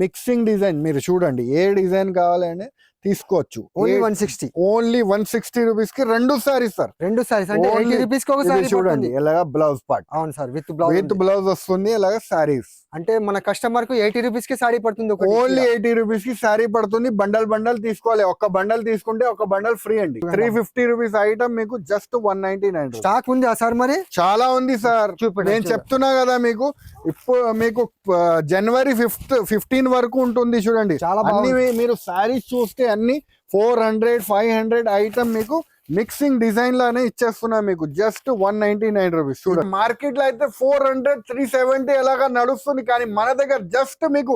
Mixing design మీరు చూడండి, ఏ design కావాలని తీసుకోవచ్చు. ఓన్లీ 160. ఓన్లీ 160 రూపీస్ కి రెండు సారీస్ సార్. రెండు సారీస్ అంటే 80 రూపీస్ కి ఒక సారీ చూడండి ఎలాగా బ్లౌజ్ పార్ట్. అవును సార్, విత్ బ్లౌజ్ వస్తుంది. అలాగా సారీస్ అంటే మన కస్టమర్ కు 80 రూపీస్ కి సారీ పడుతుంది. ఓన్లీ 80 రూపీస్ కి సారీ పడుతుంది. బండల్ తీసుకోవాలి. ఒక బండల్ తీసుకుంటే ఒక బండల్ ఫ్రీ అండి. 350 రూపీస్ ఐటమ్ మీకు జస్ట్ 199. స్టాక్ ఉంది సార్? మరి చాలా ఉంది సార్. నేను చెప్తున్నా కదా మీకు, ఇప్పుడు మీకు జనవరి 15 వరకు ఉంటుంది. చూడండి చాలా మీరు సారీస్ చూస్తే అన్ని 400, 500 ఐటమ్ మీకు మిక్సింగ్ డిజైన్ లానే ఇచ్చేస్తున్నా మీకు జస్ట్ 199 రూపీస్. చూడండి మార్కెట్ లో అయితే 400, 370 ఎలాగా నడుస్తుంది, కానీ మన దగ్గర జస్ట్ మీకు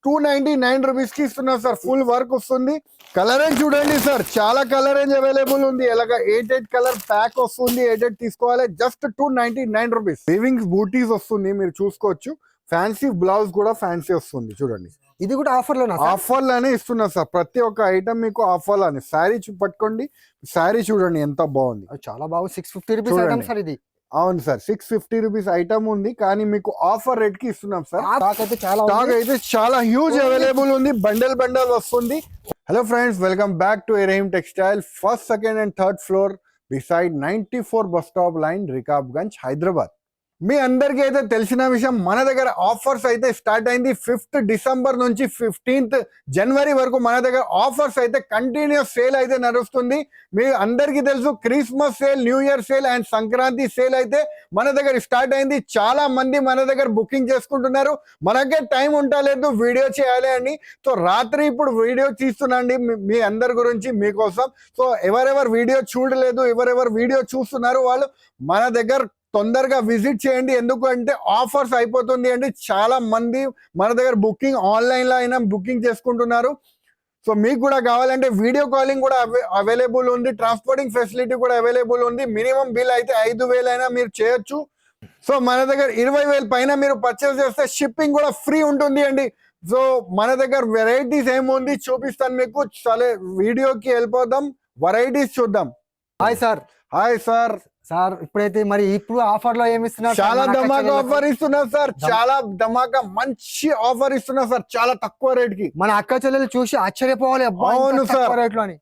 299 రూపీస్ కి ఇస్తున్నా సార్. ఫుల్ వర్క్ వస్తుంది. కలర్ రేంజ్ చూడండి సార్, చాలా కలర్ రేంజ్ అవైలబుల్ ఉంది. ఎలాగా 8 కలర్ ప్యాక్ వస్తుంది. 8 తీసుకోవాలి. Just 299 rupees. వీవింగ్ బూటీస్ వస్తుంది, మీరు చూసుకోవచ్చు. ఫ్యాన్సీ బ్లౌజ్ కూడా ఫ్యాన్సీ వస్తుంది. చూడండి ఇది కూడా ఆఫర్ లోనే ఇస్తున్నా సార్. ప్రతి ఒక్క ఐటమ్ మీకు ఆఫర్ లోనే. శారీ పట్టుకోండి, శారీ చూడండి ఎంత బాగుంది. చాలా బాగుంది. 650 రూపీస్ ఐటమ్ సార్ ఇది. అవును సార్, 650 రూపీస్ ఐటమ్ ఉంది, కానీ మీకు ఆఫర్ రేట్ కి ఇస్తున్నాం సార్. స్టాక్ అయితే చాలా హ్యూజ్ అవైలబుల్ ఉంది. బండల్ వస్తుంది. Hello friends, welcome back to Raheem textile. First, second and third floor beside 94 bus stop line, Rikabganj, Hyderabad. మీ అందరికీ అయితే తెలిసిన విషయం, మన దగ్గర ఆఫర్స్ అయితే స్టార్ట్ అయింది 5th డిసెంబర్ నుంచి 15th జనవరి వరకు. మన దగ్గర ఆఫర్స్ అయితే కంటిన్యూస్ సేల్ అయితే నడుస్తుంది. మీ అందరికీ తెలుసు, Christmas sale, new year sale and Sankranti sale అయితే మన దగ్గర స్టార్ట్ అయింది. చాలా మంది మన దగ్గర బుకింగ్ చేసుకుంటున్నారు. మనకే టైం ఉండలేదు వీడియో చేయాలి అని. సో రాత్రి ఇప్పుడు వీడియో తీస్తున్నాండి మీ అందరి గురించి, మీకోసం. సో ఎవరెవరు వీడియో చూడలేదు, ఎవరెవరు వీడియో చూస్తున్నారు, వాళ్ళు మన దగ్గర తొందరగా విజిట్ చేయండి. ఎందుకంటే ఆఫర్స్ అయిపోతుంది అండి. చాలా మంది మన దగ్గర బుకింగ్ ఆన్లైన్ లో అయినా బుకింగ్ చేసుకుంటున్నారు. సో మీకు కూడా కావాలంటే వీడియో కాలింగ్ కూడా అవైలబుల్ ఉంది. ట్రాన్స్పోర్టింగ్ ఫెసిలిటీ కూడా అవైలబుల్ ఉంది. మినిమం బిల్ అయితే 5,000 అయినా మీరు చేయొచ్చు. సో మన దగ్గర 20,000 పైన మీరు పర్చేస్ చేస్తే షిప్పింగ్ కూడా ఫ్రీ ఉంటుంది అండి. సో మన దగ్గర వెరైటీస్ ఏముంది చూపిస్తాను మీకు. సరే వీడియోకి వెళ్ళిపోదాం, వెరైటీస్ చూద్దాం. Hi sir. Hi sir. Sir ఇప్పుడైతే మరి ఇప్పుడు ఆఫర్ లో ఏమి ఇస్తున్నారు? చాలా ధమాకా ఆఫర్ ఇస్తున్నారు సార్. చాలా ధమాకా మంచి ఆఫర్ ఇస్తున్నారు సార్, చాలా తక్కువ రేట్ కి. మన అక్క చెల్లెలు చూసి ఆశ్చర్యపోవాలి. అవును సార్, రేట్ లో అని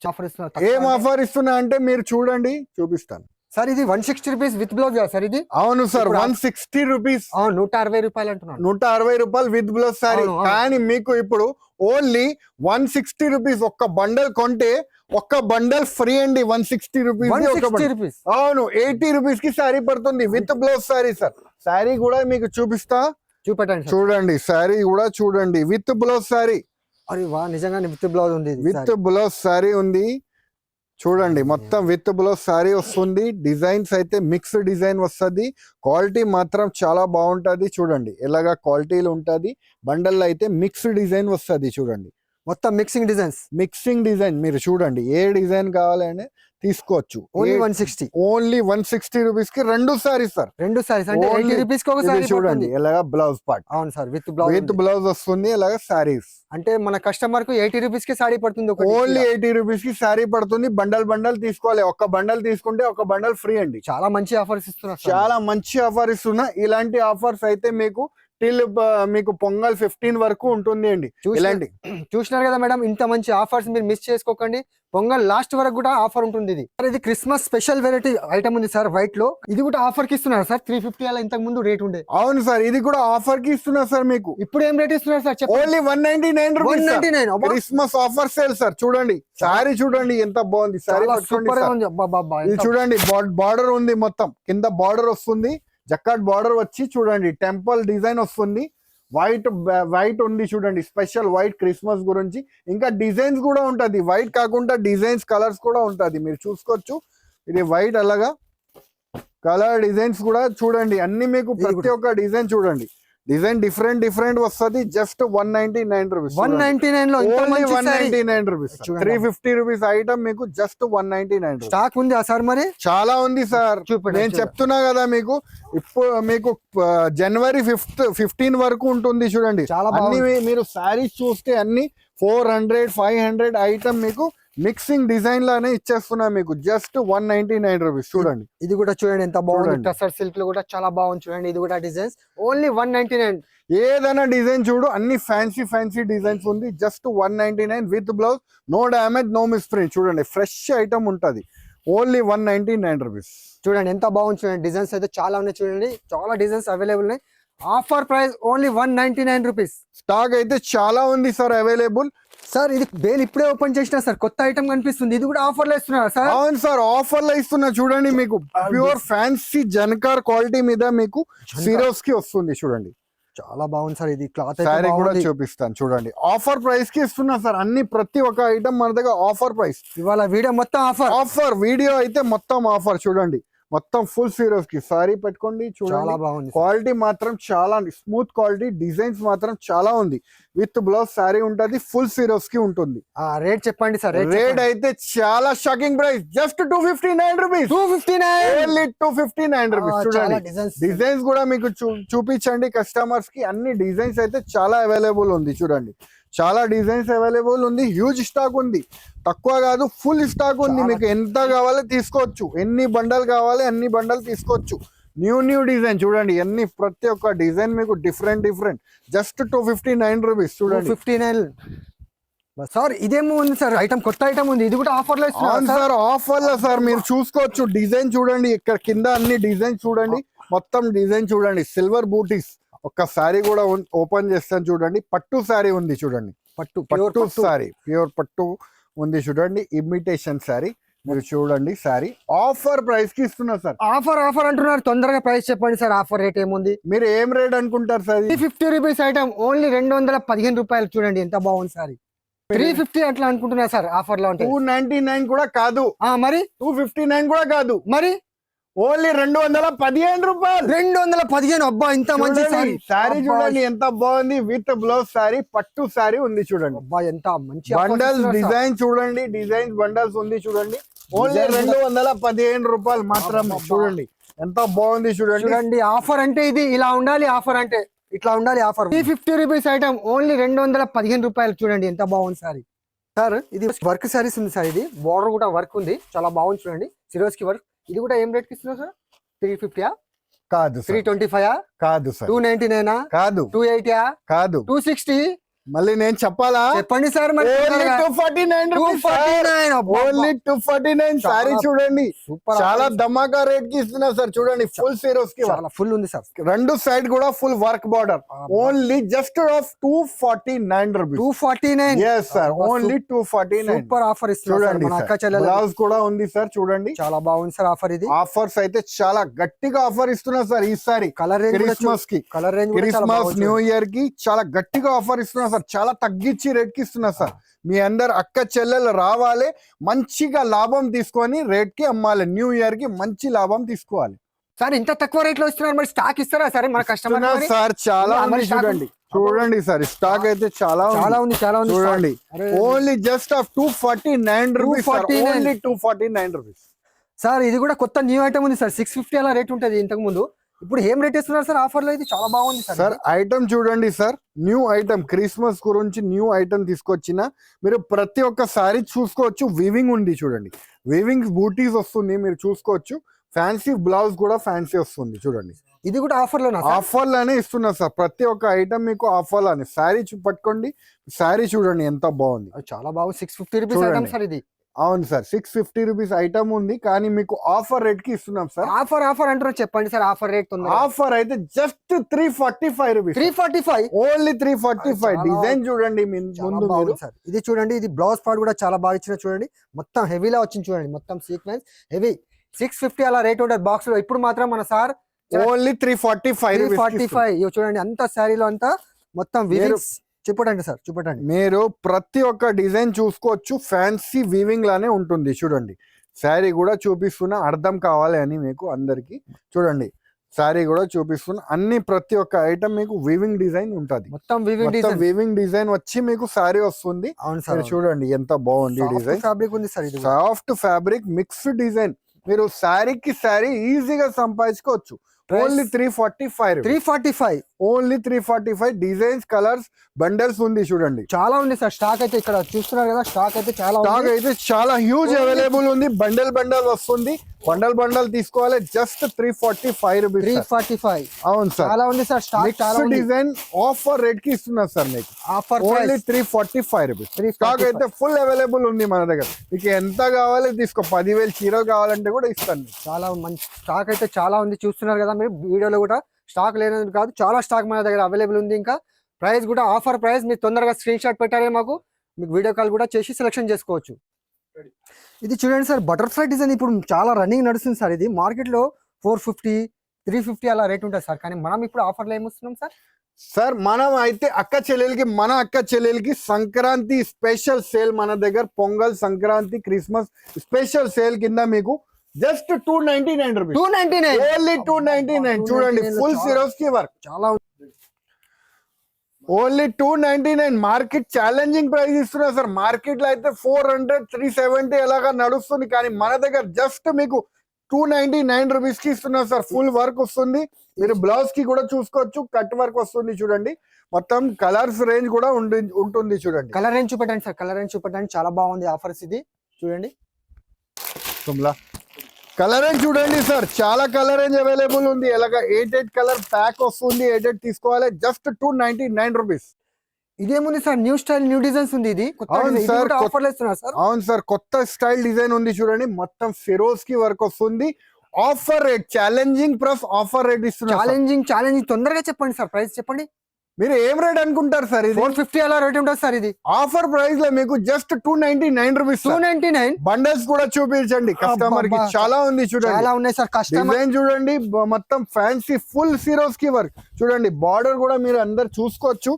ఆఫర్ ఇస్తున్నారు. ఏం ఆఫర్ ఇస్తున్నా అంటే మీరు చూడండి, చూపిస్తాను సార్. ఇది 160 రూపీస్ విత్ బ్లౌజ్ సార్ ఇది? అవును సార్, 160 రూపీస్. 160 రూపాయలు అంటున్నాను. 160 రూపాయలు విత్ బ్లౌజ్ సారీ. కానీ మీకు ఇప్పుడు ఓన్లీ 160 రూపీస్. ఒక్క బండల్ కొంటే ఒక్క బండల్ ఫ్రీ అండి. 160 రూపీస్. అవును, 80 రూపీస్ కి శారీ పడుతుంది with blouse sari sir. Sari కూడా మీకు చూపించండి. చూడండి శారీ కూడా చూడండి, విత్ బ్లౌజ్ శారీ. అరే వా, నిజంగానే విత్ బ్లౌజ్ ఉంది. విత్ బ్లౌజ్ శారీ ఉంది. చూడండి మొత్తం విత్ బ్లౌజ్ శారీ వస్తుంది. డిజైన్స్ అయితే మిక్స్ డిజైన్ వస్తుంది. క్వాలిటీ మాత్రం చాలా బాగుంటది. చూడండి ఎలాగా క్వాలిటీలు ఉంటది. బండల్ అయితే మిక్స్ డిజైన్ వస్తుంది. చూడండి మొత్తం మిక్సింగ్ డిజైన్. మీరు చూడండి, ఏ డిజైన్ కావాలని తీసుకోవచ్చు. ఓన్లీ 160 రూపీస్ కి రెండు సారీస్ సార్. రెండు సారీస్ అంటే 80 రూపీస్ కి ఒక సారీ. చూడండి ఎలాగా బ్లౌజ్ పార్ట్. అవును సార్, విత్ బ్లౌజ్ వస్తుంది. అలాగా సారీస్ అంటే మన కస్టమర్ కు 80 రూపీస్ కి సారీ పడుతుంది. ఓన్లీ 80 రూపీస్ కి సారీ పడుతుంది. బండల్ తీసుకోవాలి. ఒక బండల్ తీసుకుంటే ఒక బండల్ ఫ్రీ అండి. చాలా మంచి ఆఫర్స్ ఇస్తున్నా. చాలా మంచి ఆఫర్ ఇస్తున్నా. ఇలాంటి ఆఫర్స్ అయితే మీకు టిల్ మీకు పొంగల్ 15 వరకు ఉంటుంది అండి. ఇలాంటి చూసినారు కదా మేడం, ఇంత మంచి ఆఫర్స్ మీరు మిస్ చేసుకోకండి. పొంగల్ లాస్ట్ వరకు కూడా ఆఫర్ ఉంటుంది. ఇది క్రిస్మస్ స్పెషల్ వెరైటీ ఐటమ్ ఉంది సార్, వైట్ లో. ఇది కూడా ఆఫర్ కి ఇస్తున్నారు సార్. 350 అలా ఇంతకు ముందు రేట్ ఉండే. అవును సార్, ఇది కూడా ఆఫర్ కి ఇస్తున్నారు సార్. మీకు ఇప్పుడు ఏం రేట్ ఇస్తున్నారు sir? Only 199 rupees. Christmas offer sale sir. చూడండి సారీ, చూడండి ఎంత బాగుంది సారీ. ఇది చూడండి, బార్డర్ ఉంది. మొత్తం కింద బార్డర్ వస్తుంది. జకాట్ బార్డర్ వచ్చి చూడండి, టెంపుల్ డిజైన్ వస్తుంది. వైట్ ఉంది. చూడండి స్పెషల్ వైట్ క్రిస్మస్ గురించి. ఇంకా డిజైన్స్ కూడా ఉంటది. వైట్ కాకుండా డిజైన్స్, కలర్స్ కూడా ఉంటది. మీరు చూసుకోవచ్చు. ఇది వైట్, అలాగా కలర్ డిజైన్స్ కూడా చూడండి. అన్ని మీకు ప్రతి ఒక్క డిజైన్ చూడండి. డిజైన్ డిఫరెంట్ వస్తుంది. Just 199 rupees. 199 లో 199 రూపీస్. 350 రూపీస్ ఐటమ్ మీకు జస్ట్ 199. స్టాక్ ఉంది సార్? మరి చాలా ఉంది సార్. నేను చెప్తున్నా కదా మీకు, ఇప్పుడు మీకు జనవరి 15 వరకు ఉంటుంది. చూడండి చాలా మీరు సారీస్ చూస్తే అన్ని 400, 500 ఐటమ్ మీకు మిక్సింగ్ డిజైన్ లానే ఇచ్చేస్తున్నా మీకు జస్ట్ 199 రూపీస్. చూడండి ఇది కూడా చూడండి ఎంత బాగుంది. చూడండి. టసర్ సిల్క్ లో కూడా చాలా బాగుంది చూడండి. ఇది కూడా డిజైన్స్ ఓన్లీ 199. ఏదైనా డిజైన్ చూడు, అన్ని ఫ్యాన్సీ డిజైన్స్ ఉంది. Just 199 with blouse, no damage, no misprint. చూడండి ఫ్రెష్ ఐటమ్ ఉంటది. Only 199 rupees. చూడండి ఎంత బాగుంది చూడండి. డిజైన్స్ అయితే చాలా ఉన్నాయి చూడండి. చాలా డిజైన్స్ అవైలబుల్ ఉన్నాయి. Offer price only 199 rupees. Stock అయితే చాలా ఉంది సార్ అవైలబుల్. సార్ ఇది బేల్ ఇప్పుడే ఓపెన్ చేసిన సార్, కొత్త ఐటమ్ కనిపిస్తుంది. ఇది కూడా ఆఫర్ లో ఇస్తున్నారా సార్? అవును సార్, ఆఫర్ లో ఇస్తున్నా. చూడండి మీకు ప్యూర్ ఫ్యాన్సీ జనకార్ క్వాలిటీ మీద మీకు సిరోస్ కి వస్తుంది. చూడండి చాలా బాగుంది సార్. ఇది క్లాత్ సారీ కూడా చూపిస్తాను. చూడంండి ఆఫర్ ప్రైస్ కి ఇస్తున్నా సార్. అన్ని ప్రతి ఒక్క ఐటమ్ మన దగ్గర ఆఫర్ ప్రైస్. ఇవాళ వీడియో మొత్తం ఆఫర్ వీడియో అయితే మొత్తం ఆఫర్. చూడండి మొత్తం ఫుల్ సిరోస్ కి సారీ పెట్టుకోండి. చాలా చూడండి బాగుంది. క్వాలిటీ మాత్రం చాలా స్మూత్ క్వాలిటీ, డిజైన్స్ మాత్రం చాలా ఉంది. విత్ బ్లౌజ్ సారీ ఉంటది, ఫుల్ సిరోస్ కి ఉంటుంది. రేట్ చెప్పండి సార్. రేట్ అయితే చాలా shocking price, just 259 rupees. 259 only 259 rupees. చూడండి డిజైన్స్ కూడా మీకు చూపించండి కస్టమర్స్ కి. అన్ని డిజైన్స్ అయితే చాలా అవైలబుల్ ఉంది. చూడండి చాలా డిజైన్స్ అవైలబుల్ ఉంది. హ్యూజ్ స్టాక్ ఉంది, తక్కువ కాదు, ఫుల్ స్టాక్ ఉంది. మీకు ఎంత కావాలో తీసుకోవచ్చు, ఎన్ని బండల్ కావాలి అన్ని బండల్ తీసుకోవచ్చు. న్యూ డిజైన్ చూడండి, అన్ని ప్రతి ఒక్క డిజైన్ మీకు డిఫరెంట్ జస్ట్ 259 రూపీస్. చూడండి 259 సార్. ఇదేమో ఉంది సార్ ఐటమ్, కొత్త ఐటమ్ ఉంది. ఇది కూడా ఆఫర్ లో అవును సార్, ఆఫర్ లో సార్. మీరు చూసుకోవచ్చు డిజైన్ చూడండి, ఇక్కడ కింద అన్ని డిజైన్ చూడండి, మొత్తం డిజైన్ చూడండి. సిల్వర్ బూటీస్ ఒక సారీ కూడా ఓపెన్ చేస్తాను. చూడండి పట్టు సారీ ఉంది. చూడండి పట్టు సారీ, ప్యూర్ పట్టు ఉంది. చూడండి ఇమిటేషన్ సారీ. మీరు చూడండి సారీ ఆఫర్ ప్రైస్ కి ఇస్తున్నా సార్. ఆఫర్ అంటున్నారు, తొందరగా ప్రైస్ చెప్పండి సార్. ఆఫర్ రేట్ ఏముంది? మీరు ఏం రేట్ అనుకుంటారు సార్? 350 రూపీస్ ఐటమ్ ఓన్లీ 215 రూపాయలు. చూడండి ఎంత బాగుంది సారీ. 350 అట్లా అనుకుంటున్నా సార్ ఆఫర్ లో. 299 కూడా కాదు, మరి 259 కూడా కాదు, మరి ఓన్లీ 215 రూపాయలు. 215. అబ్బా ఇంత మంచి సారీ చూడండి ఎంత బాగుంది. విత్ బ్లౌజ్ సారీ, పట్టు సారీ ఉంది. చూడండి అబ్బా ఎంత మంచి బండల్స్ డిజైన్ చూడండి, డిజైన్స్ బండల్స్ ఉంది. చూడండి ఓన్లీ 215 రూపాయలు మాత్రమే. చూడండి ఎంత బాగుంది. చూడండి ఆఫర్ అంటే ఇది ఇలా ఉండాలి. ఆఫర్ అంటే ఇట్లా ఉండాలి. ఆఫర్ 350 రూపీస్ ఐటమ్ ఓన్లీ 215 రూపాయలు. చూడండి ఎంత బాగుంది సారీ. సార్ ఇది వర్క్ సారీస్ ఉంది సార్. ఇది బోర్డర్ కూడా వర్క్ ఉంది, చాలా బాగుంది. చూడండి సిరోస్ కి వర్క్. ఇది కూడా ఏం రేట్ కి ఇస్తున్నారు సార్? 350 కాదు, 325 కాదు సార్, 299 కాదు, 280 కాదు, 260. మళ్ళీ నేను చెప్పాలా? చెప్పండి సార్. మరి 249 సారీ చూడండి, చాలా ధమాకా రేట్ కి ఇస్తున్నా సార్. చూడండి ఫుల్ సిరోస్ కి ఫుల్ ఉంది సార్. రెండు సైడ్ కూడా full work border. Only just of 249 rupees. 249. yes sir, only 249. Super offer చూడండి బ్లౌజ్ కూడా ఉంది సార్. చూడండి చాలా బాగుంది సార్ ఆఫర్. ఇది ఆఫర్స్ అయితే చాలా గట్టిగా ఆఫర్ ఇస్తున్నా సార్ ఈసారి. కలర్ రేంజ్ క్రిస్మస్ కి, క్రిస్మస్ న్యూ ఇయర్ కి చాలా గట్టిగా ఆఫర్ ఇస్తున్నా సార్. చాలా తగ్గించి రేట్ కి ఇస్తున్నా సార్. మీ అందరు అక్క చెల్లెలు రావాలి, మంచిగా లాభం తీసుకొని రేట్ కి అమ్మాలి. న్యూ ఇయర్ కి మంచి లాభం తీసుకోవాలి సార్. ఇంత తక్కువ రేట్ లో ఇస్తున్నారు, మరి స్టాక్ ఇస్తారా సరే మన కస్టమర్ సార్? చాలా ఉంది. చూడండి సార్ స్టాక్ అయితే చాలా ఉంది. చూడండి only just of 249 rupees. Only 249 rupees sir. ఇది కూడా కొత్త న్యూ ఐటమ్ ఉంది సార్. 650 అలా రేట్ ఉంటది ఇంతకు ముందు. ఇప్పుడు ఏం రేట్ ఇస్తున్నారు సార్ ఆఫర్ లో? ఇది చాలా బాగుంది సార్. ఐటమ్ చూడండి సార్, న్యూ ఐటమ్, క్రిస్మస్ గురించి న్యూ ఐటమ్ తీసుకొచ్చిన. మీరు ప్రతి ఒక్క సారీ చూసుకోవచ్చు. వీవింగ్ ఉంది. చూడండి వీవింగ్ బూటీస్ వస్తుంది, మీరు చూసుకోవచ్చు. ఫ్యాన్సీ బ్లౌజ్ కూడా ఫ్యాన్సీ వస్తుంది. చూడండి ఇది కూడా ఆఫర్ లోనే ఇస్తున్నా సార్. ప్రతి ఒక్క ఐటమ్ మీకు ఆఫర్ లోనే. సారీ పట్టుకోండి, సారీ చూడండి ఎంత బాగుంది, చాలా బాగుంది. 650 రూపీస్ ఐటమ్ సార్ ఇది. అవును సార్, 650 రూపీస్ ఐటమ్ ఉంది, కానీ మీకు ఆఫర్ రేట్ కి ఇస్తున్నాం సార్. ఆఫర్ అంటారు, చెప్పండి సార్ ఆఫర్ రేట్. ఆఫర్ అయితే జస్ట్ 345 రూపీస్. 345 ఓన్లీ 345. డిజైన్ చూడండి ముందు మీరు. ఇది చూడండి, ఇది బ్లౌజ్ పార్ట్ కూడా చాలా బాగా ఇచ్చిన. చూడండి మొత్తం హెవీలా వచ్చింది. చూడండి మొత్తం సీక్వెన్స్ హెవీ. 650 అలా రేట్ ఉంటుంది బాక్స్ లో. ఇప్పుడు మాత్రం మన సార్ ఓన్లీ 345. చూడండి అంత శారీలో అంతా మొత్తం చూపండి సార్, చూపండి. మీరు ప్రతి ఒక్క డిజైన్ చూసుకోవచ్చు. ఫ్యాన్సీ వీవింగ్ లానే ఉంటుంది. చూడండి శారీ కూడా చూపిస్తున్నా, అర్థం కావాలి అని మీకు అందరికి. చూడండి శారీ కూడా చూపిస్తున్నా. అన్ని ప్రతి ఒక్క ఐటమ్ మీకు వీవింగ్ డిజైన్ ఉంటుంది. మొత్తం వీవింగ్ డిజైన్ వచ్చి మీకు శారీ వస్తుంది. అవును సార్. చూడండి ఎంత బాగుంది డిజైన్. ఫ్యాబ్రిక్ ఉంది sir. Soft fabric mixed design. మీరు శారీకి శారీ ఈజీగా సంపాదించుకోవచ్చు. Only 345. 345. Only 345. Designs, colours, bundles ఉంది చూడండి. చాలా ఉంది సార్. స్టాక్ అయితే ఇక్కడ చూస్తున్నారు కదా, స్టాక్ అయితే చాలా స్టాక్ అయితే చాలా హ్యూజ్ అవైలబుల్ ఉంది. బండల్ వస్తుంది. బండల్ తీసుకోవాలి. Just 345 rupees. 345. అవును సార్. చాలా ఉంది సార్. స్టాక్ చాలా ఉంది. డిజైన్ ఆఫర్ రేట్ కి ఇస్తున్నారు సార్ మీకు. Offer only 345 rupees. స్టాక్ అయితే ఫుల్ అవైలబుల్ ఉంది మన దగ్గర. మీకు ఎంత కావాలి తీసుకో. 10,000 చీరలు కావాలంటే కూడా ఇస్తాను. చాలా మంచి స్టాక్ అయితే చాలా ఉంది. చూస్తున్నారు కదా మీరు వీడియోలో కూడా. స్టాక్ లేనది కాదు, చాలా స్టాక్ మన దగ్గర అవైలబుల్ ఉంది. ఇంకా ప్రైస్ కూడా ఆఫర్ ప్రైస్. మీరు తొందరగా స్క్రీన్ షాట్ పెట్టారే మాకు, మీకు వీడియో కాల్ కూడా చేసి సెలెక్షన్ చేసుకోవచ్చు. ఇది చూడండి సార్, బటర్ఫ్లై డిజైన్ ఇప్పుడు చాలా రన్నింగ్ నడుస్తుంది సార్. ఇది మార్కెట్ లో 450, 350 అలా రేట్ ఉంటుంది సార్. కానీ మనం ఇప్పుడు ఆఫర్లో ఏమిస్తున్నాం సార్? సార్ మనం అయితే మన అక్క చెల్లెలకి సంక్రాంతి స్పెషల్ సేల్ మన దగ్గర. Pongal, Sankranti, Christmas special sale కింద మీకు జస్ట్ 299 రూపీస్. 299. ఓన్లీ 299. చూడండి, ఫుల్ సిరోస్కి వర్క్. చాలా ఓన్లీ 299. మార్కెట్ ఛాలెంజింగ్ ప్రైస్ ఇస్తున్నారు సార్. మార్కెట్ లో అయితే 400, 370 ఎలాగా నడుస్తుంది. కానీ మన దగ్గర జస్ట్ మీకు 299 రూపీస్ కి ఇస్తున్నారు సార్. ఫుల్ వర్క్ వస్తుంది. మీరు బ్లౌజ్ కి కూడా చూసుకోవచ్చు. కట్ వర్క్ వస్తుంది చూడండి. మొత్తం కలర్స్ రేంజ్ కూడా ఉంటుంది చూడండి. కలర్ రేంజ్ చూపెట్టండి సార్. కలర్ రేంజ్ చూపెట్టండి. చాలా బాగుంది ఆఫర్స్. ఇది చూడండి. కలర్ రేంజ్ చూడండి సార్. చాలా కలర్ రేంజ్ అవైలబుల్ ఉంది. ఎలాగా 8 కలర్ ప్యాక్ వస్తుంది. 8 తీసుకోవాలి. Just 299 rupees. ఇదేముంది sir, new style, new designs ఉంది. ఇది అవును సార్, ఆఫర్లు ఇస్తున్నారు సార్. అవును సార్, కొత్త స్టైల్ డిజైన్ ఉంది చూడండి. మొత్తం ఫిరోజ్ కి వర్క్ వస్తుంది. Offer rate, challenging price, offer rate ఇస్తున్నారు. ఛాలెంజింగ్ తొందరగా చెప్పండి సార్. ప్రైస్ చెప్పండి. మీరు ఏం రేట్ అనుకుంటారు సార్? ఇది 450 అలా రేట్ ఉంటుంది సార్. ఇది ఆఫర్ ప్రైస్ లో మీకు జస్ట్ 299 రూపీస్. 299. బండల్స్ కూడా చూపించండి కస్టమర్ కి. చాలా ఉంది చూడండి. చాలా ఉన్నాయి సార్. కస్టమర్ డిజైన్ చూడండి. మొత్తం ఫ్యాన్సీ ఫుల్ సిరోస్ కి వర్క్ చూడండి. బార్డర్ కూడా మీరు అందరు చూసుకోవచ్చు.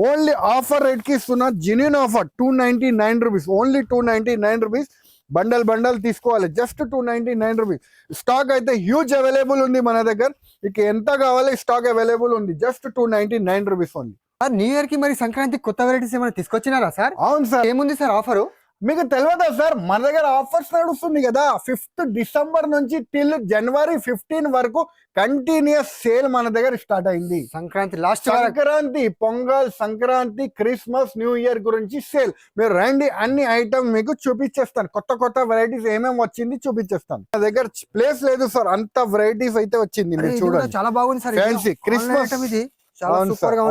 ఓన్లీ ఆఫర్ రేట్ కి ఇస్తున్నా. Genuine offer 299 rupees. Only 299 rupees. Bundle తీసుకోవాలి. Just 299 rupees. స్టాక్ అయితే హ్యూజ్ అవైలబుల్ ఉంది మన దగ్గర. మీకు ఎంత కావాలి స్టాక్ అవైలబుల్ ఉంది. Just 299 rupees only. New year కి మరి సంక్రాంతి కొత్త వెరైటీస్ ఏమైనా తీసుకొచ్చినారా సార్? అవును సార్. ఏముంది సార్ ఆఫర్? మీకు తెలియదా సార్, మన దగ్గర ఆఫర్స్ నడుస్తుంది కదా. 5th డిసెంబర్ నుంచి టిల్ జనవరి 15 వరకు కంటిన్యూస్ సేల్ మన దగ్గర స్టార్ట్ అయింది. Sankranti last, Sankranti, pongal, Sankranti, Christmas, new year గురించి సేల్. మీరు రండి, అన్ని ఐటమ్ మీకు చూపించేస్తాను. కొత్త వెరైటీస్ ఏమేమి వచ్చింది చూపించేస్తాను. నా దగ్గర ప్లేస్ లేదు సార్, అంత వెరైటీస్ అయితే వచ్చింది. మీరు చూడండి. చాలా బాగుంది సార్. ఫ్యాన్సీ క్రిస్మస్ ఇది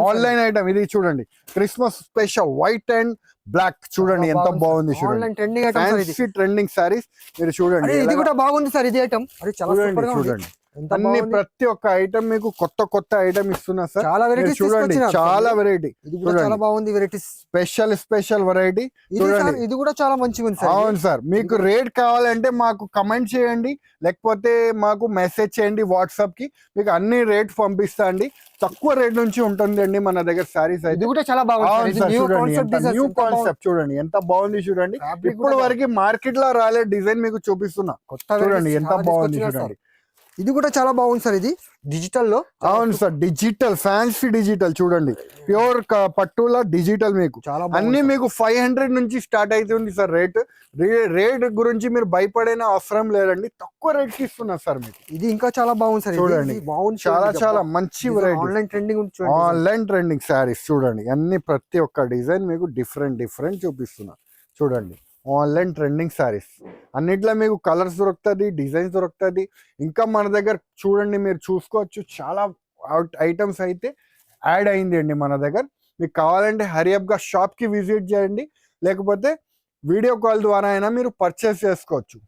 ఆన్లైన్ ఐటమ్. ఇది చూడండి, Christmas special white and black. చూడండి ఎంత బాగుంది. చూడండి, ఫ్యాన్సీ ట్రెండింగ్ సారీస్. మీరు చూడండి, ఇది కూడా బాగుంది సార్. ఇది ఐటమ్ చూడండి. అన్ని ప్రతి ఒక్క ఐటమ్ మీకు కొత్త ఐటమ్ ఇస్తున్నా సార్. చాలా వెరైటీ చూడండి, చాలా వెరైటీ. చాలా బాగుంది వెరైటీస్. స్పెషల్ వెరైటీ చూడండి. ఇది కూడా చాలా మంచిగా ఉంది సార్. అవును సార్. మీకు రేట్ కావాలంటే మాకు కమెంట్ చేయండి, లేకపోతే మాకు మెసేజ్ చేయండి వాట్సాప్ కి. మీకు అన్ని రేట్ పంపిస్తా అండి. తక్కువ రేట్ నుంచి ఉంటుందండి మన దగ్గర సారీస్ అయితే. ఇది కూడా చాలా బాగుంది. న్యూ కాన్సెప్ట్ చూడండి ఎంత బాగుంది. చూడండి, ఇప్పుడు వరకు మార్కెట్ లో రాలే డిజైన్ మీకు చూపిస్తున్నా. చూడండి ఎంత బాగుంది. చూడండి, ఇది కూడా చాలా బాగుంది సార్. ఇది డిజిటల్ లో. అవును సార్, డిజిటల్, ఫ్యాన్సీ డిజిటల్. చూడండి, ప్యూర్ పట్టుల డిజిటల్. మీకు అన్ని మీకు 500 నుంచి స్టార్ట్ అవుతుంది సార్. రేట్ గురించి మీరు భయపడేనా అవసరం లేదండి. తక్కువ రేట్ కి ఇస్తున్నా సార్ మీకు. ఇది ఇంకా చాలా బాగుంది సార్. చూడండి, చాలా మంచి వెరైటీ. ఆన్లైన్ ట్రెండింగ్ సారీస్ చూడండి. అన్ని ప్రతి ఒక్క డిజైన్ మీకు డిఫరెంట్ చూపిస్తున్నా. చూడండి, ఆన్లైన్ ట్రెండింగ్ సారీస్. అన్నిట్లో మీకు కలర్స్ దొరుకుతుంది, డిజైన్స్ దొరుకుతుంది. ఇంకా మన దగ్గర చూడండి, మీరు చూసుకోవచ్చు, చాలా ఐటమ్స్ అయితే యాడ్ అయింది అండి మన దగ్గర. మీకు కావాలంటే హరియప్గా షాప్కి విజిట్ చేయండి, లేకపోతే వీడియో కాల్ ద్వారా అయినా మీరు పర్చేస్ చేసుకోవచ్చు.